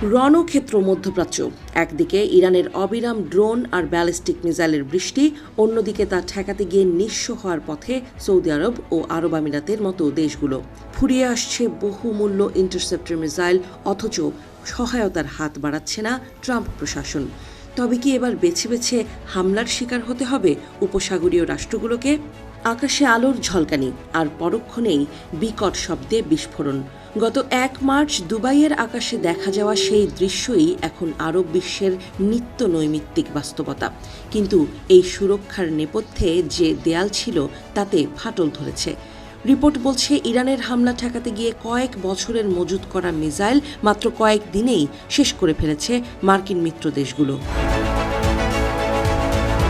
রণক্ষেত্র মধ্যপ্রাচ্য। একদিকে ইরানের অবিরাম ড্রোন আর ব্যালিস্টিক মিসাইলের বৃষ্টি, অন্যদিকে তা ঠেকাতে গিয়ে নিঃস্ব হওয়ার পথে সৌদি আরব ও আরব আমিরাতের মতো দেশগুলো। ফুরিয়ে আসছে বহুমূল্য ইন্টারসেপ্টর মিসাইল, অথচ সহায়তার হাত বাড়াচ্ছে না ট্রাম্প প্রশাসন। তবে কি এবার বেছে বেছে হামলার শিকার হতে হবে উপসাগরীয় রাষ্ট্রগুলোকে? আকাশে আলোর ঝলকানি আর পরক্ষণেই বিকট শব্দে বিস্ফোরণ। গত ১ মার্চ দুবাইয়ের আকাশে দেখা যাওয়া সেই দৃশ্যই এখন আরব বিশ্বের নিত্য নৈমিত্তিক বাস্তবতা। কিন্তু এই সুরক্ষার নেপথ্যে যে দেয়াল ছিল তাতে ফাটল ধরেছে। রিপোর্ট বলছে ইরানের হামলা ঠেকাতে গিয়ে কয়েক বছরের মজুত করা মিসাইল মাত্র কয়েক দিনেই শেষ করে ফেলেছে মার্কিন মিত্র দেশগুলো।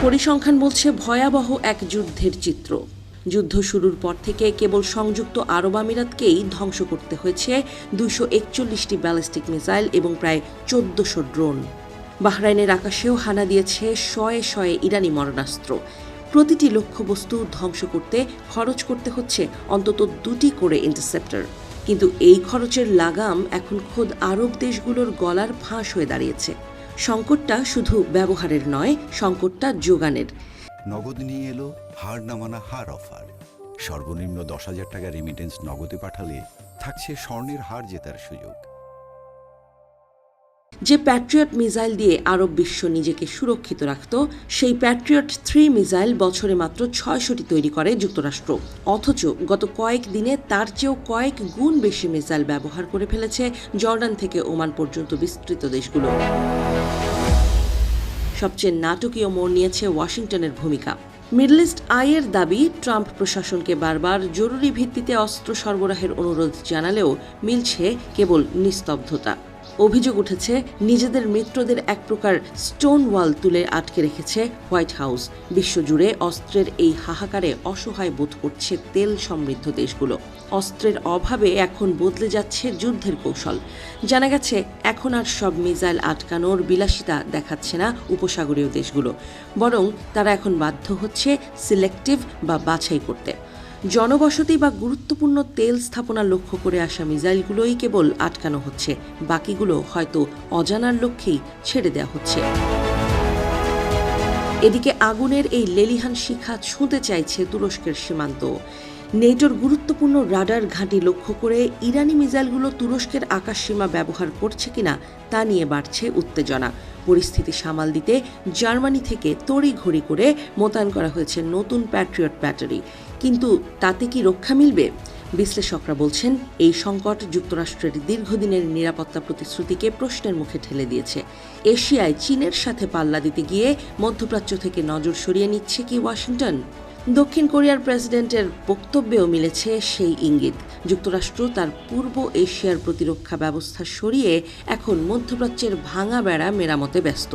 পরিসংখ্যান বলছে ভয়াবহ এক যুদ্ধের চিত্র। যুদ্ধ শুরুর পর থেকে কেবল সংযুক্ত আরব আমিরাতকেই ধ্বংস করতে হয়েছে ২৪১টি ব্যালিস্টিক মিসাইল এবং প্রায় ১৪০০ ড্রোন। বাহরাইনের আকাশেও হানা দিয়েছে শয়ে শয়ে ইরানি মরণাস্ত্র। প্রতিটি লক্ষ্যবস্তু ধ্বংস করতে খরচ করতে হচ্ছে অন্তত ২টি করে ইন্টারসেপ্টর। কিন্তু এই খরচের লাগাম এখন খোদ আরব দেশগুলোর গলার ফাঁস হয়ে দাঁড়িয়েছে। সংকটটা শুধু ব্যবহারের নয়, সংকটটা যোগানের। নগদ নিয়ে এলো হার না মানা হার অফার। সর্বনিম্ন ১০,০০০ টাকা রেমিটেন্স নগদে পাঠালে থাকছে স্বর্ণের হার জেতার সুযোগ। যে প্যাট্রিয়ট মিসাইল দিয়ে আরব বিশ্ব নিজেকে সুরক্ষিত রাখত, সেই প্যাট্রিয়ট ৩ মিসাইল বছরে মাত্র ৬০০টি তৈরি করে যুক্তরাষ্ট্র। অথচ গত কয়েক দিনে তার চেয়েও কয়েক গুণ বেশি মিসাইল ব্যবহার করে ফেলেছে জর্ডান থেকে ওমান পর্যন্ত বিস্তৃত দেশগুলো। সবচেয়ে নাটকীয় মোড় নিয়েছে ওয়াশিংটনের ভূমিকা। মিডল ইস্ট আইয়ের দাবি, ট্রাম্প প্রশাসনকে বারবার জরুরি ভিত্তিতে অস্ত্র সরবরাহের অনুরোধ জানালেও মিলছে কেবল নিস্তব্ধতা। অভিযোগ উঠেছে নিজেদের মিত্রদের এক প্রকার স্টোন ওয়াল তুলে আটকে রেখেছে হোয়াইট হাউস। বিশ্বজুড়ে অস্ত্রের এই হাহাকারে অসহায় বোধ করছে তেল সমৃদ্ধ দেশগুলো। অস্ত্রের অভাবে এখন বদলে যাচ্ছে যুদ্ধের কৌশল। জানা গেছে এখন আর সব মিসাইল আটকানোর বিলাসিতা দেখাচ্ছে না উপসাগরীয় দেশগুলো, বরং তারা এখন বাধ্য হচ্ছে সিলেক্টিভ বা বাছাই করতে। জনবসতি বা গুরুত্বপূর্ণ তেল স্থাপনা লক্ষ্য করে আসা মিসাইলগুলোই কেবল আটকানো হচ্ছে, বাকিগুলো হয়তো অজানার লক্ষ্যেই ছেড়ে দেওয়া হচ্ছে। এদিকে আগুনের এই লেলিহান শিখা ছুঁতে চাইছে তুরস্কের সীমান্ত। নেটোর গুরুত্বপূর্ণ রাডার ঘাঁটি লক্ষ্য করে ইরানি মিসাইলগুলো তুরস্কের আকাশসীমা ব্যবহার করছে কিনা তা নিয়ে বাড়ছে উত্তেজনা। পরিস্থিতি সামাল দিতে জার্মানি থেকে তড়িঘড়ি করে মোতায়েন করা হয়েছে নতুন প্যাট্রিয়ট ব্যাটারি। কিন্তু তাতে কি রক্ষা মিলবে? বিশ্লেষকরা বলছেন এই সংকট যুক্তরাষ্ট্রের দীর্ঘদিনের নিরাপত্তা প্রতিশ্রুতিকে প্রশ্নের মুখে ঠেলে দিয়েছে। এশিয়ায় চীনের সাথে পাল্লা দিতে গিয়ে মধ্যপ্রাচ্য থেকে নজর সরিয়ে নিচ্ছে কি ওয়াশিংটন? দক্ষিণ কোরিয়ার প্রেসিডেন্টের বক্তব্যেও মিলেছে সেই ইঙ্গিত। যুক্তরাষ্ট্র তার পূর্ব এশিয়ার প্রতিরক্ষা ব্যবস্থা সরিয়ে এখন মধ্যপ্রাচ্যের ভাঙা বেড়া মেরামতে ব্যস্ত।